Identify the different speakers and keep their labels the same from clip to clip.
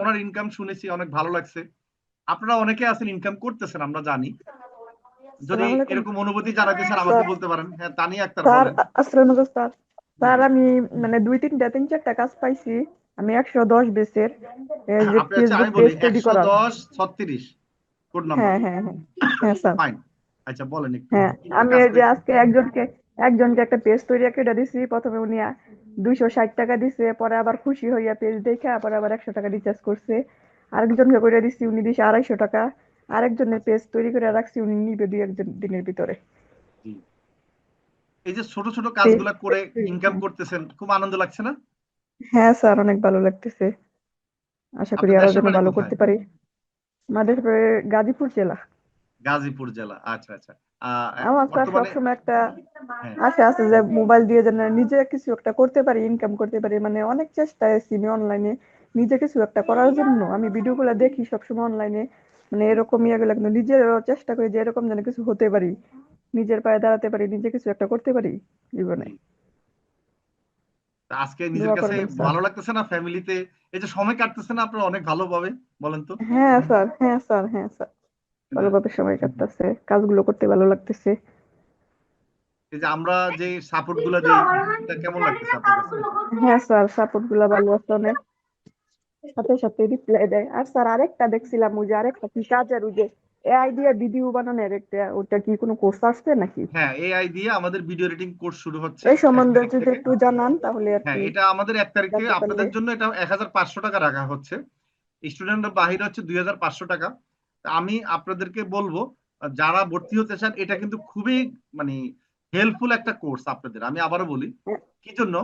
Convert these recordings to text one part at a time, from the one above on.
Speaker 1: ওনার income শুনেছি, অনেক ভালো লাগছে। আপনারা অনেকে আছেন ইনকাম করতেছেন, আমরা জানি। যদি
Speaker 2: আসসালামু আলাইকুম
Speaker 1: এরকম অনুভূতি জানাইতেছেন আমাকে
Speaker 2: স্যার।
Speaker 1: বলতে পারেন। হ্যাঁ, তানিয়া আক্তার
Speaker 2: স্যার
Speaker 1: বলেন।
Speaker 2: আসসালামু আলাইকুম স্যার।
Speaker 1: জি
Speaker 2: স্যার
Speaker 1: জি।
Speaker 2: আমি মানে তিন চারটা কাজ পাইছি। আমি 110 বেসের এই যে
Speaker 1: আপনি হচ্ছে,
Speaker 2: ফেসবুক
Speaker 1: আমি বলি
Speaker 2: পেজ তৈরি করার।
Speaker 1: 110 36 কোড নাম্বার।
Speaker 2: হ্যাঁ হ্যাঁ হ্যাঁ। হ্যাঁ স্যার।
Speaker 1: ফাইন। আচ্ছা বলেন একটু
Speaker 2: হ্যাঁ
Speaker 1: কিভাবে
Speaker 2: আমি
Speaker 1: কাজ
Speaker 2: এই যে
Speaker 1: পেয়েছেন।
Speaker 2: আজকে একজনকে একটা পেজ তৈরি করে দিছি। প্রথমে উনি 260 টাকা দিছে, পরে আবার খুশি হইয়া পেজ দেখে পরে আবার 100 টাকা রিচার্জ করছে। আরেকজনকে করে দিছি, উনি দিছে 250 টাকা। আরেকজনের
Speaker 1: আচ্ছা,
Speaker 2: পেজ তৈরি করে রাখছি, উনি নিবে 2 একজন দিনের ভিতরে।
Speaker 1: জি। এই যে ছোট ছোট
Speaker 2: পেজ
Speaker 1: কাজগুলা করে ইনকাম করতেছেন, খুব আনন্দ লাগছে না?
Speaker 2: হ্যাঁ স্যার, অনেক ভালো লাগতেছে। আশা করি
Speaker 1: আপনার
Speaker 2: আরো
Speaker 1: দেশের
Speaker 2: যেন
Speaker 1: বাড়ি
Speaker 2: ভালো
Speaker 1: কোথায়?
Speaker 2: করতে পারি। আমাদের গাজীপুর জেলা।
Speaker 1: গাজীপুর জেলা, আচ্ছা আচ্ছা।
Speaker 2: আমার স্যার
Speaker 1: বর্তমানে,
Speaker 2: সবসময় একটা
Speaker 1: হ্যাঁ
Speaker 2: আশা আছে যে মোবাইল দিয়ে যেন নিজে কিছু একটা করতে পারি, ইনকাম করতে পারি। মানে অনেক চেষ্টায় আছি আমি অনলাইনে নিজে কিছু একটা করার জন্য। আমি ভিডিও গুলো দেখি সবসময় অনলাইনে, মানে এরকম ইয়েগুলো, কিন্তু নিজেরও চেষ্টা করি যে এরকম যেন কিছু হতে পারি, নিজের পায়ে দাঁড়াতে পারি, নিজে কিছু একটা করতে পারি জীবনে।
Speaker 1: জি। তা আজকে নিজের
Speaker 2: দোয়া
Speaker 1: কাছে
Speaker 2: করবেন স্যার।
Speaker 1: ভালো লাগতেছে না? ফ্যামিলিতে এই যে সময় কাটতেছে না আপনার অনেক ভালোভাবে, বলেন তো?
Speaker 2: হ্যাঁ স্যার, হ্যাঁ স্যার, হ্যাঁ স্যার।
Speaker 1: না,
Speaker 2: ভালোভাবে সময় কাটতেছে, কাজগুলো করতে ভালো লাগতেছে।
Speaker 1: এই যে আমরা যে সাপোর্ট গুলা দেই, এটা কেমন লাগতেছে আপনার কাছে?
Speaker 2: হ্যাঁ স্যার, সাপোর্ট গুলা ভালো আছে অনেক। সাথে সাথে রিপ্লাই দেয়। আর স্যার আরেকটা দেখছিলাম, ওই যে আরেকটা কি কাজের, ওই যে এআই দিয়ে ভিডিও বানানোর একটা, ওটা কি কোনো কোর্স আসছে নাকি?
Speaker 1: হ্যাঁ, এআই দিয়ে আমাদের ভিডিও এডিটিং কোর্স শুরু হচ্ছে
Speaker 2: এই
Speaker 1: এক
Speaker 2: সম্বন্ধে
Speaker 1: তারিখ
Speaker 2: যদি
Speaker 1: থেকে।
Speaker 2: একটু জানান তাহলে আর
Speaker 1: হ্যাঁ,
Speaker 2: কি
Speaker 1: এটা আমাদের 1 তারিখ থেকে
Speaker 2: জানতে পারলে।
Speaker 1: আপনাদের জন্য এটা 1500 টাকা রাখা হচ্ছে। স্টুডেন্টরা বাহিরে হচ্ছে 2500 টাকা। আমি আপনাদেরকে বলবো, যারা ভর্তি হতে চান, এটা কিন্তু খুবই মানে হেল্পফুল একটা কোর্স আপনাদের। আমি আবারও বলি, কি জন্য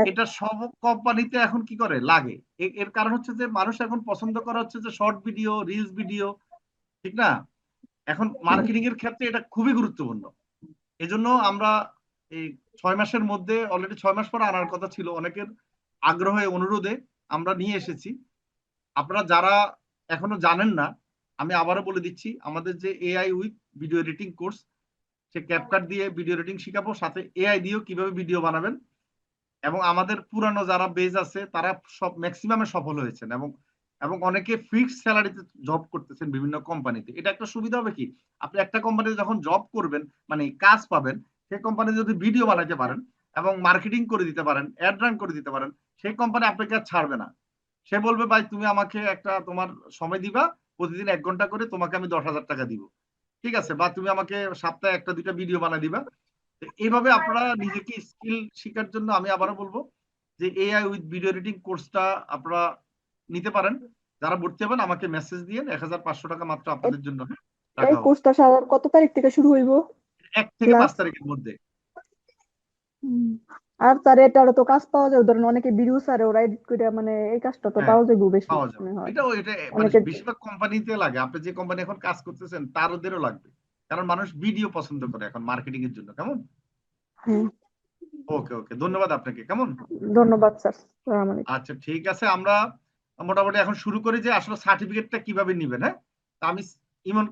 Speaker 1: এটা সব কোম্পানিতে এখন কি করে লাগে। এর কারণ হচ্ছে যে মানুষ এখন পছন্দ করা হচ্ছে যে শর্ট ভিডিও, রিলস ভিডিও, ঠিক না? এখন মার্কেটিং এর ক্ষেত্রে এটা খুবই গুরুত্বপূর্ণ। এজন্য আমরা এই 6 মাসের মধ্যে, অলরেডি 6 মাস পর আনার কথা ছিল, অনেকের আগ্রহে অনুরোধে আমরা নিয়ে এসেছি। আপনারা যারা এখনো জানেন না, আমি আবারও বলে দিচ্ছি, আমাদের যে AI with video editing course, say CapCut দিয়ে ভিডিও এডিটিং শিখাবো, সাথে এআই দিয়েও কিভাবে ভিডিও বানাবেন। এবং আমাদের পুরানো যারা বেজ আছে তারা সব ম্যাক্সিমামে সফল হয়েছেন, এবং এবং অনেকে ফিক্সড স্যালারিতে জব করতেছেন বিভিন্ন কোম্পানিতে। এটা একটা সুবিধা হবে কি, আপনি একটা কোম্পানিতে যখন জব করবেন, মানে কাজ পাবেন, সেই কোম্পানি যদি ভিডিও বানাইতে পারেন এবং মার্কেটিং করে দিতে পারেন, অ্যাড রান করে দিতে পারেন, সেই কোম্পানি আপনাকে আর ছাড়বে না। সে বলবে, ভাই তুমি আমাকে একটা তোমার সময় দিবা, প্রতিদিন 1 ঘন্টা করে, তোমাকে আমি 10,000 টাকা দিব, ঠিক আছে? বা তুমি আমাকে সপ্তাহে একটা দুইটা ভিডিও বানাই দিবা। এইভাবে আপনারা নিজেকে স্কিল শেখার জন্য আমি আবারও বলবো যে এআই উইথ ভিডিও এডিটিং কোর্সটা আপনারা নিতে পারেন। যারা ভর্তি হবেন আমাকে মেসেজ দিয়ে, 1500 টাকা মাত্র
Speaker 2: এ-
Speaker 1: আপনাদের জন্য
Speaker 2: এই
Speaker 1: রাখা হচ্ছে।
Speaker 2: কোর্সটা স্যার কত তারিখ থেকে শুরু হইব
Speaker 1: 1 থেকে 5
Speaker 2: ক্লাস?
Speaker 1: তারিখের মধ্যে।
Speaker 2: আর স্যার এটারও তো কাজ পাওয়া যায়, ধরেন অনেকে ভিডিও স্যার ওরা এডিট করে, মানে এই কাজটা তো
Speaker 1: হ্যাঁ,
Speaker 2: পাওয়া যাবে বেশি
Speaker 1: পাওয়া যাবে।
Speaker 2: মনে হয়।
Speaker 1: এটা মানে
Speaker 2: অনেকে
Speaker 1: বেশিরভাগ কোম্পানিতে লাগে। আপনি যে কোম্পানি এখন কাজ করতেছেন তার ওদেরও লাগবে, কারণ মানুষ ভিডিও পছন্দ করে এখন মার্কেটিং এর জন্য। কেমন?
Speaker 2: হ্যাঁ।
Speaker 1: ওকে ওকে, ধন্যবাদ আপনাকে। কেমন?
Speaker 2: ধন্যবাদ স্যার, আসসালামু আলাইকুম।
Speaker 1: আচ্ছা ঠিক আছে, আমরা মোটামুটি এখন শুরু করি যে আসলে সার্টিফিকেটটা কিভাবে নিবেন। হ্যাঁ, তা আমি ইমন